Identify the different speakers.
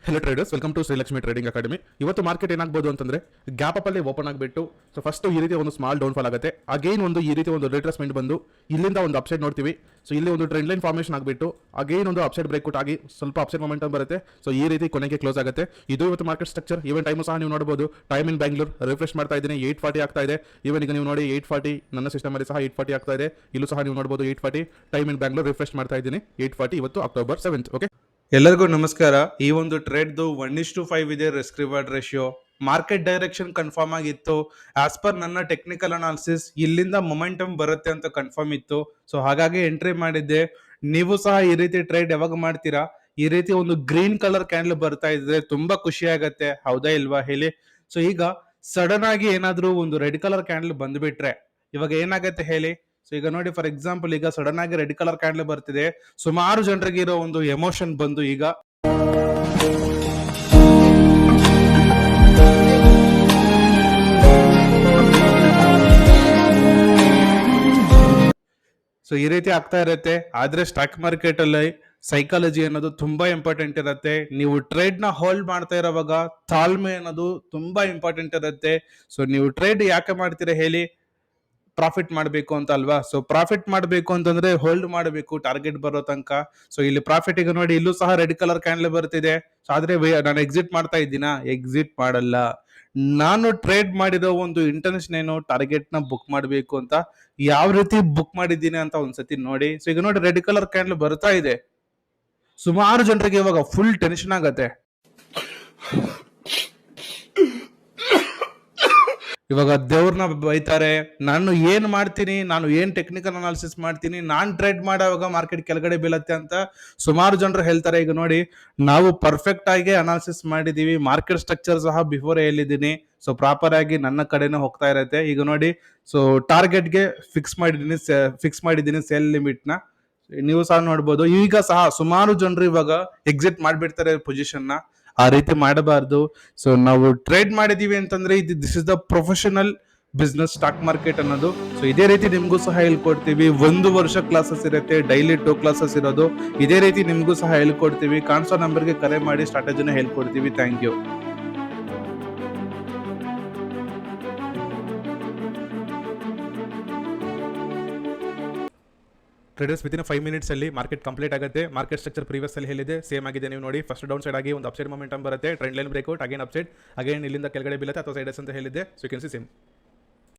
Speaker 1: Hello traders, welcome to Srilakshmi trading academy. ಇವತ್ತು market ಏನಾಗಬಹುದು ಅಂತಂದ್ರೆ ಗ್ಯಾಪ್ ಅಪ್ ಅಲ್ಲಿ ಓಪನ್ ಆಗಿಬಿಟ್ಟು ಸೊ ಫಸ್ಟ್ ಈ ರೀತಿ ಒಂದು ಸ್ಮಾಲ್ ಡೌನ್ ಫಾಲ್ ಆಗುತ್ತೆ. ಅಗೈನ್ ಒಂದು ಈ ರೀತಿ ಒಂದು ರಿಟ್ರೇಸ್ಮೆಂಟ್ ಬಂದು ಇಲ್ಲಿಂದ ಒಂದು ಅಪ್ಸೈಡ್ ನೋಡ್ತೀವಿ. ಸೊ ಇಲ್ಲಿ ಒಂದು ಟ್ರೆಂಡ್ ಲೈನ್ ಫಾರ್ಮೇಷನ್ ಆಗಿಬಿಟ್ಟು ಅಗೈನ್ ಒಂದು ಅಪ್ಸೈಡ್ ಬ್ರೇಕ್ಔಟ್ ಆಗಿ ಸ್ವಲ್ಪ ಅಪ್ಸೈಡ್ ಮೊಮೆಂಟಮ್ ಬರುತ್ತೆ. ಸೊ ಈ ರೀತಿ ಕೊನೆಗೆ ಕ್ಲೋಸ್ ಆಗುತ್ತೆ. ಇದು ಇವತ್ತು ಮಾರ್ಕೆಟ್ ಸ್ಟ್ರಕ್ಚರ್. ಈವನ್ ಟೈಮು ಸಹ ನೀವು ನೋಡಬಹುದು. ಟೈಮ್ ಇನ್ ಬ್ಯಾಂಗ್ಳೂರ್ ರಿಫ್ರೆಶ್ ಮಾಡ್ತಾ ಇದ್ದೀನಿ, 8:40 ಆಗ್ತಾ ಇದೆ. ಈವನ್ ಈಗ ನೀವು ನೋಡಿ 8:40 ನನ್ನ ಸಿಸ್ಟಮ್ ಅಲ್ಲಿ ಸಹ 8:40 ಆಗ್ತಾ ಇದೆ. ಇಲ್ಲೂ ಸಹ ನೀವು ನೋಡಬಹುದು 8:40 ಟೈಮ್ ಇನ್ ಬ್ಯಾಂಗ್ಳೂರ್ ರಿಫ್ರೆಶ್ ಮಾಡ್ತಾ ಇದ್ದೀನಿ. 8:40 ಇವತ್ತು ಅಕ್ಟೋಬರ್ 7th. ಓಕೆ,
Speaker 2: ಎಲ್ಲರಿಗೂ ನಮಸ್ಕಾರ. ಈ ಒಂದು ಟ್ರೇಡ್ದು 1:5 ಇದೆ risk reward ratio. Market direction confirm ಆಗಿತ್ತು. ಆಸ್ ಪರ್ ನನ್ನ ಟೆಕ್ನಿಕಲ್ ಅನಾಲಿಸಿಸ್ ಇಲ್ಲಿಂದ ಮೊಮೆಂಟಮ್ ಬರುತ್ತೆ ಅಂತ ಕನ್ಫರ್ಮ್ ಇತ್ತು. ಸೊ ಹಾಗಾಗಿ ಎಂಟ್ರಿ ಮಾಡಿದ್ದೆ. ನೀವು ಸಹ ಈ ರೀತಿ ಟ್ರೇಡ್ ಯಾವಾಗ ಮಾಡ್ತೀರಾ? ಈ ರೀತಿ ಒಂದು ಗ್ರೀನ್ ಕಲರ್ ಕ್ಯಾಂಡಲ್ ಬರ್ತಾ ಇದ್ರೆ ತುಂಬಾ ಖುಷಿ ಆಗತ್ತೆ, ಹೌದಾ ಇಲ್ವಾ ಹೇಳಿ? ಸೊ ಈಗ ಸಡನ್ ಆಗಿ ಏನಾದ್ರೂ ಒಂದು ರೆಡ್ ಕಲರ್ ಕ್ಯಾಂಡಲ್ ಬಂದ್ಬಿಟ್ರೆ ಇವಾಗ ಏನಾಗತ್ತೆ ಹೇಳಿ? ಸೊ ಈಗ ನೋಡಿ, ಫಾರ್ ಎಕ್ಸಾಂಪಲ್ ಈಗ ಸಡನ್ ಆಗಿ ರೆಡ್ ಕಲರ್ ಕ್ಯಾಂಡಲ್ ಬರ್ತಿದೆ. ಸುಮಾರು ಜನರಿಗೆ ಇರೋ ಒಂದು ಎಮೋಷನ್ ಬಂದು ಈಗ ಸೊ ಈ ರೀತಿ ಆಗ್ತಾ ಇರುತ್ತೆ. ಆದ್ರೆ ಸ್ಟಾಕ್ ಮಾರ್ಕೆಟ್ ಅಲ್ಲಿ ಸೈಕಾಲಜಿ ಅನ್ನೋದು ತುಂಬಾ ಇಂಪಾರ್ಟೆಂಟ್ ಇರುತ್ತೆ. ನೀವು ಟ್ರೇಡ್ ನ ಹೋಲ್ಡ್ ಮಾಡ್ತಾ ಇರೋವಾಗ ತಾಳ್ಮೆ ಅನ್ನೋದು ತುಂಬಾ ಇಂಪಾರ್ಟೆಂಟ್ ಇರುತ್ತೆ. ಸೊ ನೀವು ಟ್ರೇಡ್ ಯಾಕೆ ಮಾಡ್ತೀರಾ ಹೇಳಿ? ಪ್ರಾಫಿಟ್ ಮಾಡಬೇಕು ಅಂತ ಅಲ್ವಾ? ಸೊ ಪ್ರಾಫಿಟ್ ಮಾಡಬೇಕು ಅಂತಂದ್ರೆ ಹೋಲ್ಡ್ ಮಾಡಬೇಕು ಟಾರ್ಗೆಟ್ ಬರೋ ತನಕ. ಸೊ ಇಲ್ಲಿ ಪ್ರಾಫಿಟ್ ಈಗ ನೋಡಿ, ಇಲ್ಲೂ ಸಹ ರೆಡ್ ಕಲರ್ ಕ್ಯಾಂಡಲ್ ಬರ್ತಿದೆ. ಸೊ ಆದ್ರೆ ನಾನು ಎಕ್ಸಿಟ್ ಮಾಡ್ತಾ ಇದ್ದೀನಾ? ಎಕ್ಸಿಟ್ ಮಾಡಲ್ಲ. ನಾನು ಟ್ರೇಡ್ ಮಾಡಿರೋ ಒಂದು ಇಂಟೆನ್ಷನ್ ಏನು, ಟಾರ್ಗೆಟ್ ನ ಬುಕ್ ಮಾಡಬೇಕು ಅಂತ. ಯಾವ ರೀತಿ ಬುಕ್ ಮಾಡಿದ್ದೀನಿ ಅಂತ ಒಂದ್ಸತಿ ನೋಡಿ. ಸೊ ಈಗ ನೋಡಿ, ರೆಡ್ ಕಲರ್ ಕ್ಯಾಂಡಲ್ ಬರ್ತಾ ಇದೆ. ಸುಮಾರು ಜನರಿಗೆ ಇವಾಗ ಫುಲ್ ಟೆನ್ಷನ್ ಆಗತ್ತೆ. ಇವಾಗ ದೇವ್ರನ್ನ ಬೈತಾರೆ. ನಾನು ಏನ್ ಮಾಡ್ತೀನಿ, ನಾನು ಏನ್ ಟೆಕ್ನಿಕಲ್ ಅನಾಲಿಸಿಸ್ ಮಾಡ್ತೀನಿ, ನಾನ್ ಟ್ರೇಡ್ ಮಾಡೋವಾಗ ಮಾರ್ಕೆಟ್ ಕೆಳಗಡೆ ಬೀಳತ್ತೆ ಅಂತ ಸುಮಾರು ಜನರು ಹೇಳ್ತಾರೆ. ಈಗ ನೋಡಿ, ನಾವು ಪರ್ಫೆಕ್ಟ್ ಆಗಿ ಅನಾಲಿಸಿಸ್ ಮಾಡಿದೀವಿ. ಮಾರ್ಕೆಟ್ ಸ್ಟ್ರಕ್ಚರ್ ಸಹ ಬಿಫೋರ್ ಹೇಳಿದ್ದೀನಿ. ಸೊ ಪ್ರಾಪರ್ ಆಗಿ ನನ್ನ ಕಡೆನೇ ಹೋಗ್ತಾ ಇರತ್ತೆ. ಈಗ ನೋಡಿ, ಸೊ ಟಾರ್ಗೆಟ್ಗೆ ಫಿಕ್ಸ್ ಮಾಡಿದ್ದೀನಿ ಸೇಲ್ ಲಿಮಿಟ್ ನ. ನೀವು ಸಹ ನೋಡ್ಬೋದು. ಈಗ ಸಹ ಸುಮಾರು ಜನರು ಇವಾಗ ಎಕ್ಸಿಟ್ ಮಾಡ್ಬಿಡ್ತಾರೆ ಪೊಸಿಷನ್ ನ. ಆ ರೀತಿ ಮಾಡಬಾರ್ದು. ಸೊ ನಾವು ಟ್ರೇಡ್ ಮಾಡಿದೀವಿ ಅಂತಂದ್ರೆ this is the professional business stock market ಅನ್ನೋದು. ಸೊ ಇದೇ ರೀತಿ ನಿಮ್ಗೂ ಸಹ ಹೇಳ್ಕೊಡ್ತೀವಿ. 1 ವರ್ಷ ಕ್ಲಾಸಸ್ ಇರುತ್ತೆ, ಡೈಲಿ 2 ಕ್ಲಾಸಸ್ ಇರೋದು. ಇದೇ ರೀತಿ ನಿಮ್ಗೂ ಸಹ ಹೇಳ್ಕೊಡ್ತೀವಿ. ಕಾಣಿಸೋ ನಂಬರ್ಗೆ ಕರೆ ಮಾಡಿ ಸ್ಟ್ರಾಟಜಿನ ಹೇಳ್ಕೊಡ್ತೀವಿ. Thank you.
Speaker 1: Traders within 5 minutes ಅಲ್ಲಿ ಮಾರ್ಕೆಟ್ ಕಂಪ್ಲೀಟ್ ಆಗುತ್ತೆ. ಮಾರ್ಕೆಟ್ ಸ್ಟ್ರಕ್ಚರ್ ಪ್ರೀವಿಯಸ್ ಅಲ್ಲಿ ಹೇಳಿದೆ, ಸೇಮ್ ಆಗಿದೆ. ನೀವು ನೋಡಿ, ಫಸ್ಟ್ ಡೌನ್ ಸೈಡ್ ಆಗಿ ಒಂದು ಅಪ್ಸೈಡ್ ಮೊಮೆಂಟಮ್ ಬರುತ್ತೆ, trend line breakout, again upside, again ಇಲ್ಲಿಂದ ಕೆಳಗಡೆ ಬೀಳುತ್ತೆ ಅಥವಾ ಸೈಡಸ್ ಅಂತ ಹೇಳಿದೆ. So you can see same.